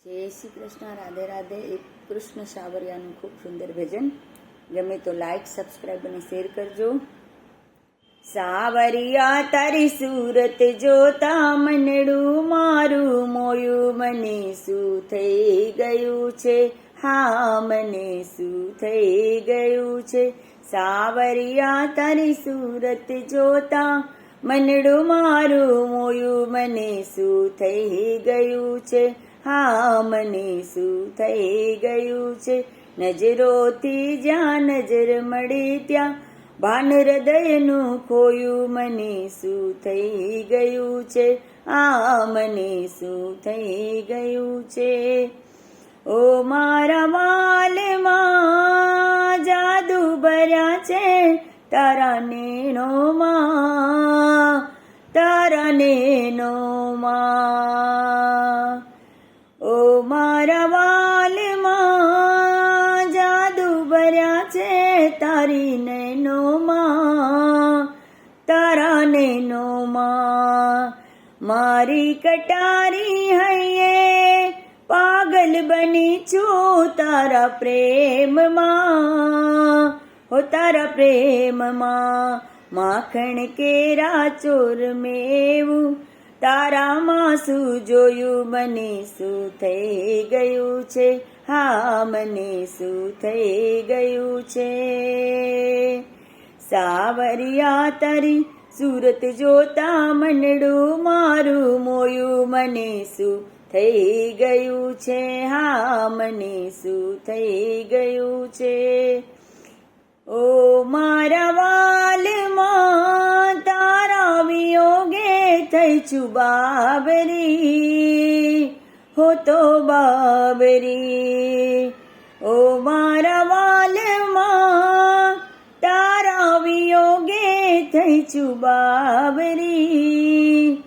જય શ્રી કૃષ્ણ, રાધે રાધે. એક કૃષ્ણ સાવરિયાનું ખૂબ સુંદર ભજન. ગમે તો લાઈક, સબસ્ક્રાઈબ અને શેર કરજો. સાવરિયા તારી સુરત જોતા મનડું મારું મોયું, મને શું થઈ ગયું છે, હા મને શું થઈ ગયું છે. સાવરિયા તારી સુરત જોતા મનડું મારું મોયું, મને શું થઈ ગયું છે, હા મને શું થઈ ગયું છે. નજરોથી જ્યાં નજર મળી ત્યાં ભાન હૃદયનું ખોયું, મને શું થઈ ગયું છે, આ મને શું થઈ ગયું છે. ઓ મારા વાલમાં જાદુ ભર્યા છે તારા નેણોમાં, તારા નેણોમાં. ઓ મારા વાલમાં જાદુ ભર્યા છે તારી નૈનોમાં, તારા નૈનોમાં. મારી કટારી હૈયે પાગલ બની છું તારા પ્રેમમાં, હો તારા પ્રેમમાં. માખણ કેરા ચોર મેવું તારામાં શું જોયું, મને શું થઈ ગયું છે, હા મને શું થઈ ગયું છે. સાવરિયા તારી સુરત જોતા મનડું મારું મોયું, મને શું થઈ ગયું છે, હા મને શું થઈ ગયું છે. ઓ મારા વાલમાં તારા વિયોગે થઈ છું બાબરી, હો તો બાબરી. ઓ મારા વાલમાં તારા વિયોગે થઈ છું બાબરી,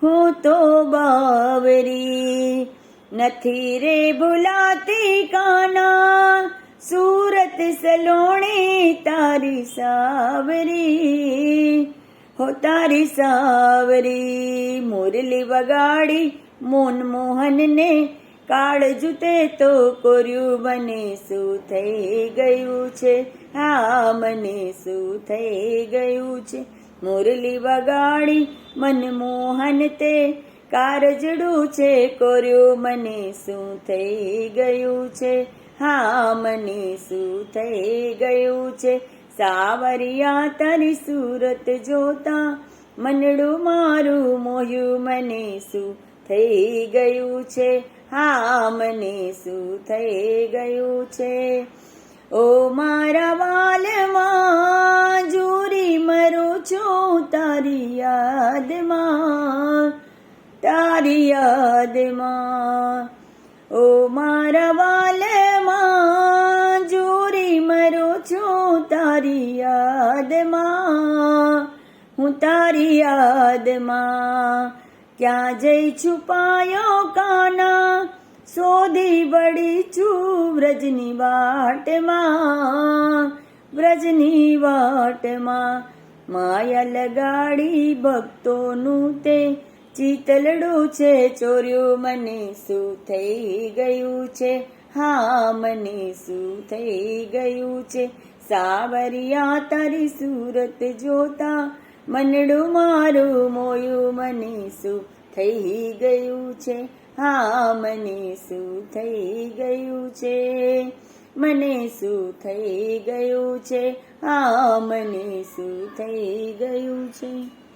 હું તો બાબરી. નથી રે ભૂલાતી કાના સુરત સલોણી તારી સાવરી, હો તારી સાવરી. મુરલી વગાડી મોન મોહનને કાળજુ તે તો કર્યું, મને શું થઈ ગયું છે, હા મને શું થઈ ગયું છે. મુરલી વગાડી મનમોહન તે કાળજડું છે કર્યું, મને શું થઈ ગયું છે, હા મને શું થઈ ગયું છે. સાવરિયા તારી સુરત જોતા મનડું મારું મોયું, મને શું થઈ ગયું છે, હા મને શું થઈ ગયું છે. ઓ મારા વાલમાં જુરી મરું છું તારી યાદમાં, તારી યાદમાં. ઓ મારા વાલમાં જુરી મરું છું તારી યાદમાં, હું તારી યાદમાં. ક્યાં જઈ છુપાયો કાના શોધી વળી છું વ્રજની વાટમાં, વ્રજની વાટમાં. માયા લગાડી ભક્તોનું તે ચિતલડું છે ચોર્યું, મને શું થઈ ગયું છે, હા મને શું થઈ ગયું છે. સાવરિયા તારી સુરત જોતા મનડું મારું મોયું, મને શું થઈ ગયું છે, હા મને શું થઈ ગયું છે. મને શું થઈ ગયું છે, હા મને શું થઈ ગયું છે.